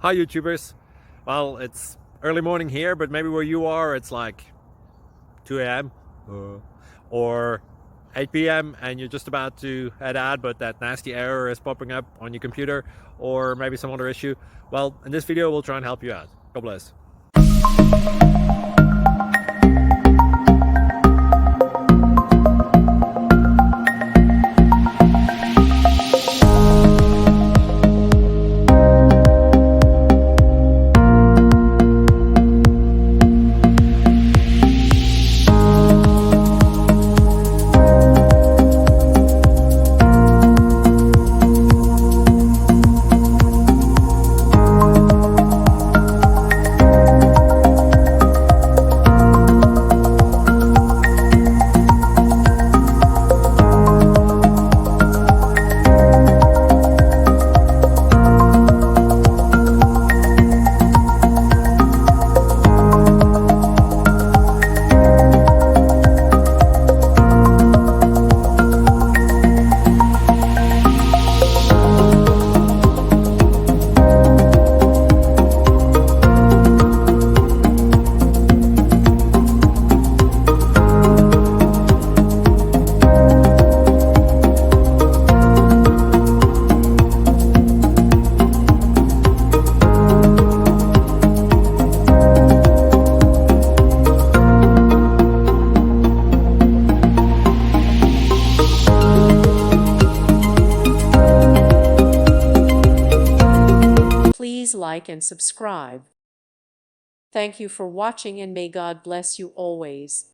Hi YouTubers. Well, it's early morning here, but maybe where you are it's like 2 a.m. or 8 p.m. and you're just about to head out, but that nasty error is popping up on your computer, or maybe some other issue. Well, in this video we'll try and help you out. God bless. Please like and subscribe. Thank you for watching, and may God bless you always.